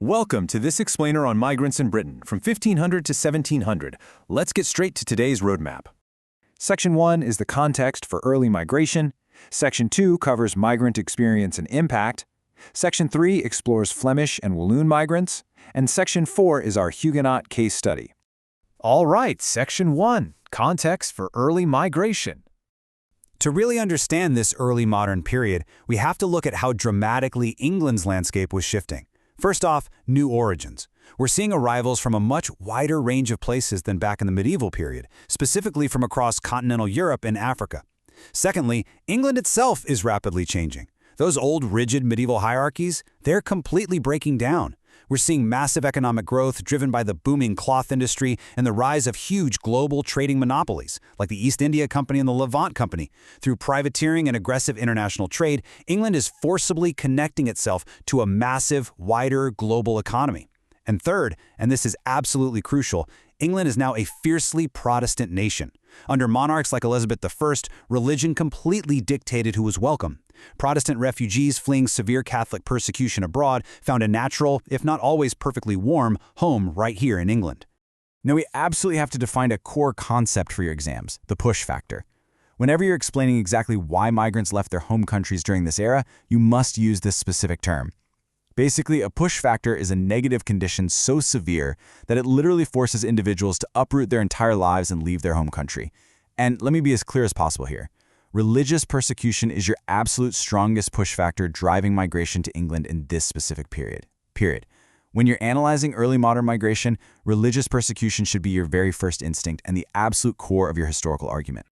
Welcome to this explainer on migrants in Britain from 1500 to 1700. Let's get straight to today's roadmap. Section 1 is the context for early migration. Section 2 covers migrant experience and impact. Section 3 explores Flemish and Walloon migrants. And Section 4 is our Huguenot case study. All right, Section 1, context for early migration. To really understand this early modern period, we have to look at how dramatically England's landscape was shifting. First off, new origins. We're seeing arrivals from a much wider range of places than back in the medieval period, specifically from across continental Europe and Africa. Secondly, England itself is rapidly changing. Those old, rigid medieval hierarchies, they're completely breaking down. We're seeing massive economic growth driven by the booming cloth industry and the rise of huge global trading monopolies, like the East India Company and the Levant Company. Through privateering and aggressive international trade, England is forcibly connecting itself to a massive, wider global economy. And third, and this is absolutely crucial, England is now a fiercely Protestant nation. Under monarchs like Elizabeth I, religion completely dictated who was welcome. Protestant refugees fleeing severe Catholic persecution abroad found a natural, if not always perfectly warm, home right here in England. Now we absolutely have to define a core concept for your exams, the push factor. Whenever you're explaining exactly why migrants left their home countries during this era, you must use this specific term. Basically, a push factor is a negative condition so severe that it literally forces individuals to uproot their entire lives and leave their home country. And let me be as clear as possible here. Religious persecution is your absolute strongest push factor driving migration to England in this specific period. When you're analyzing early modern migration, religious persecution should be your very first instinct and the absolute core of your historical argument.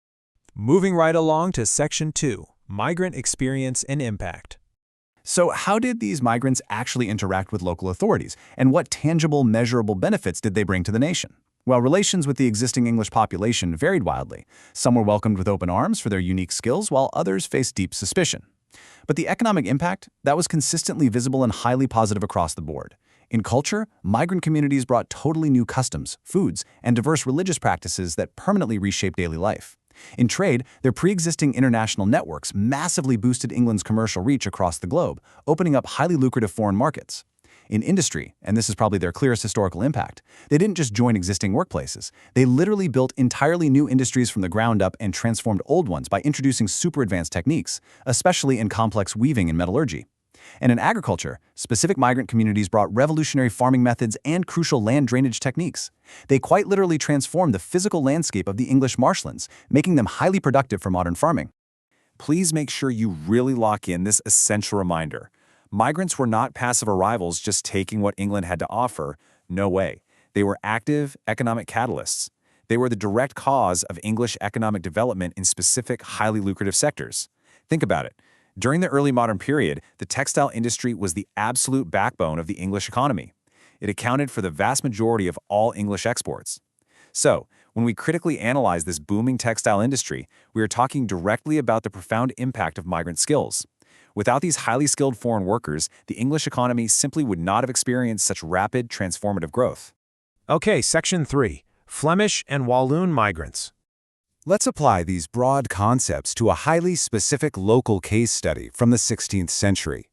Moving right along to Section 2, migrant experience and impact. So how did these migrants actually interact with local authorities, and what tangible, measurable benefits did they bring to the nation? Well, relations with the existing English population varied wildly. Some were welcomed with open arms for their unique skills, while others faced deep suspicion. But the economic impact, that was consistently visible and highly positive across the board. In culture, migrant communities brought totally new customs, foods, and diverse religious practices that permanently reshaped daily life. In trade, their pre-existing international networks massively boosted England's commercial reach across the globe, opening up highly lucrative foreign markets. In industry, and this is probably their clearest historical impact, they didn't just join existing workplaces. They literally built entirely new industries from the ground up and transformed old ones by introducing super advanced techniques, especially in complex weaving and metallurgy. And in agriculture, specific migrant communities brought revolutionary farming methods and crucial land drainage techniques. They quite literally transformed the physical landscape of the English marshlands, making them highly productive for modern farming. Please make sure you really lock in this essential reminder. Migrants were not passive arrivals just taking what England had to offer. No way. They were active economic catalysts. They were the direct cause of English economic development in specific, highly lucrative sectors. Think about it. During the early modern period, the textile industry was the absolute backbone of the English economy. It accounted for the vast majority of all English exports. So, when we critically analyze this booming textile industry, we are talking directly about the profound impact of migrant skills. Without these highly skilled foreign workers, the English economy simply would not have experienced such rapid, transformative growth. Okay, Section 3, Flemish and Walloon migrants. Let's apply these broad concepts to a highly specific local case study from the 16th century.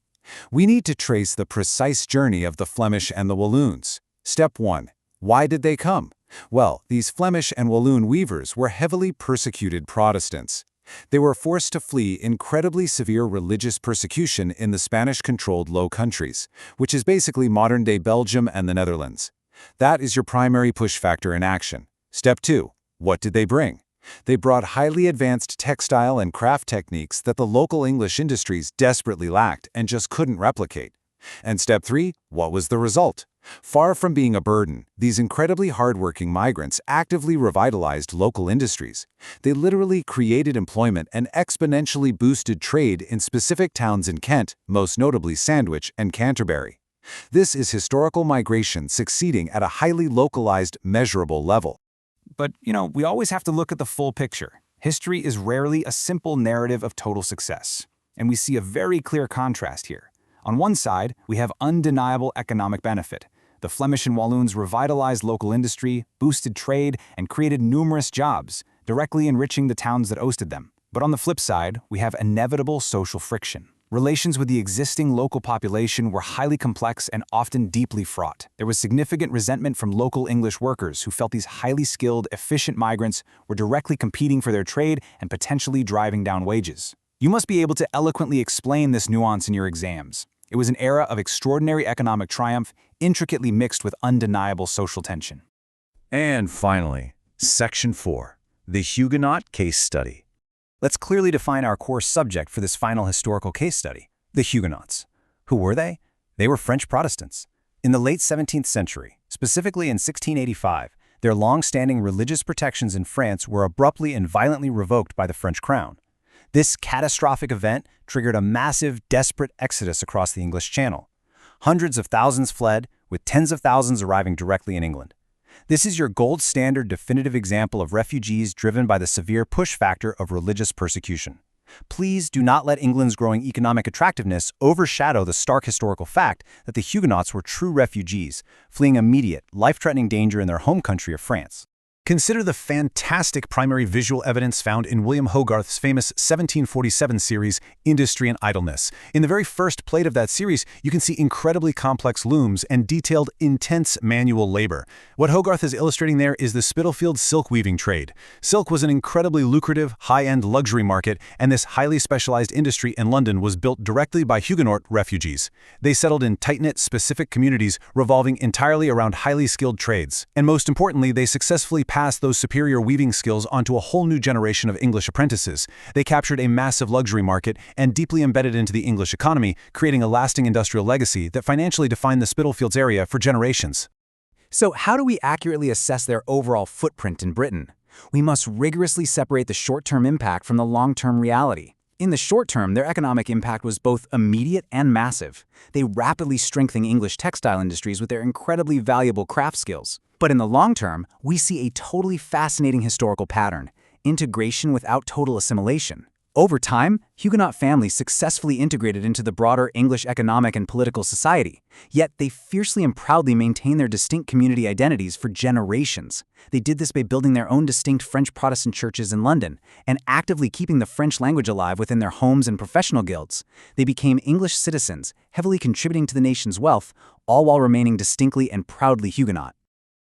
We need to trace the precise journey of the Flemish and the Walloons. Step 1. Why did they come? Well, these Flemish and Walloon weavers were heavily persecuted Protestants. They were forced to flee incredibly severe religious persecution in the Spanish-controlled Low Countries, which is basically modern-day Belgium and the Netherlands. That is your primary push factor in action. Step 2. What did they bring? They brought highly advanced textile and craft techniques that the local English industries desperately lacked and just couldn't replicate. And step 3, what was the result? Far from being a burden, these incredibly hardworking migrants actively revitalized local industries. They literally created employment and exponentially boosted trade in specific towns in Kent, most notably Sandwich and Canterbury. This is historical migration succeeding at a highly localized, measurable level. But, we always have to look at the full picture. History is rarely a simple narrative of total success. And we see a very clear contrast here. On one side, we have undeniable economic benefit. The Flemish and Walloons revitalized local industry, boosted trade, and created numerous jobs, directly enriching the towns that hosted them. But on the flip side, we have inevitable social friction. Relations with the existing local population were highly complex and often deeply fraught. There was significant resentment from local English workers who felt these highly skilled, efficient migrants were directly competing for their trade and potentially driving down wages. You must be able to eloquently explain this nuance in your exams. It was an era of extraordinary economic triumph, intricately mixed with undeniable social tension. And finally, Section 4, the Huguenot Case Study. Let's clearly define our core subject for this final historical case study, the Huguenots. Who were they? They were French Protestants. In the late 17th century, specifically in 1685, their long-standing religious protections in France were abruptly and violently revoked by the French crown. This catastrophic event triggered a massive, desperate exodus across the English Channel. Hundreds of thousands fled, with tens of thousands arriving directly in England. This is your gold standard definitive example of refugees driven by the severe push factor of religious persecution. Please do not let England's growing economic attractiveness overshadow the stark historical fact that the Huguenots were true refugees, fleeing immediate, life-threatening danger in their home country of France. Consider the fantastic primary visual evidence found in William Hogarth's famous 1747 series, Industry and Idleness. In the very first plate of that series, you can see incredibly complex looms and detailed, intense manual labor. What Hogarth is illustrating there is the Spitalfields silk weaving trade. Silk was an incredibly lucrative, high-end luxury market, and this highly specialized industry in London was built directly by Huguenot refugees. They settled in tight-knit, specific communities revolving entirely around highly skilled trades. And most importantly, they successfully passed those superior weaving skills onto a whole new generation of English apprentices. They captured a massive luxury market and deeply embedded into the English economy, creating a lasting industrial legacy that financially defined the Spitalfields area for generations. So how do we accurately assess their overall footprint in Britain? We must rigorously separate the short-term impact from the long-term reality. In the short term, their economic impact was both immediate and massive. They rapidly strengthened English textile industries with their incredibly valuable craft skills. But in the long term, we see a totally fascinating historical pattern: integration without total assimilation. Over time, Huguenot families successfully integrated into the broader English economic and political society, yet they fiercely and proudly maintained their distinct community identities for generations. They did this by building their own distinct French Protestant churches in London and actively keeping the French language alive within their homes and professional guilds. They became English citizens, heavily contributing to the nation's wealth, all while remaining distinctly and proudly Huguenot.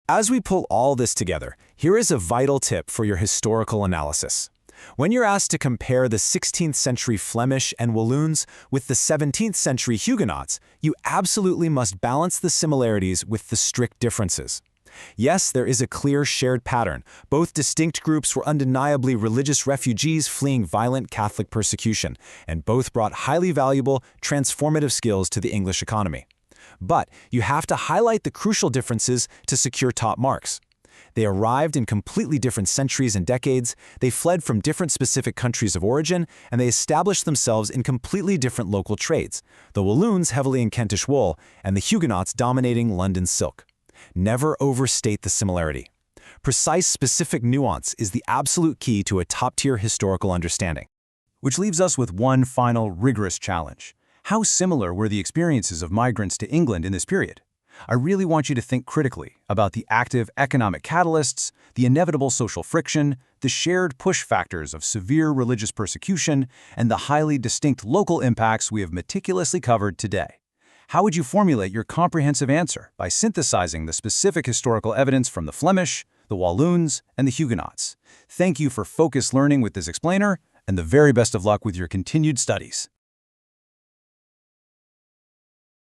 As we pull all this together, here is a vital tip for your historical analysis. When you're asked to compare the 16th century Flemish and Waloons with the 17th century Huguenots, you absolutely must balance the similarities with the strict differences. Yes, there is a clear shared pattern. Both distinct groups were undeniably religious refugees fleeing violent Catholic persecution, and both brought highly valuable, transformative skills to the English economy. But you have to highlight the crucial differences to secure top marks. They arrived in completely different centuries and decades, they fled from different specific countries of origin, and they established themselves in completely different local trades, the Walloons heavily in Kentish wool, and the Huguenots dominating London silk. Never overstate the similarity. Precise, specific nuance is the absolute key to a top-tier historical understanding. Which leaves us with one final rigorous challenge. How similar were the experiences of migrants to England in this period? I really want you to think critically about the active economic catalysts, the inevitable social friction, the shared push factors of severe religious persecution, and the highly distinct local impacts we have meticulously covered today. How would you formulate your comprehensive answer by synthesizing the specific historical evidence from the Flemish, the Walloons, and the Huguenots? Thank you for focused learning with this explainer, and the very best of luck with your continued studies.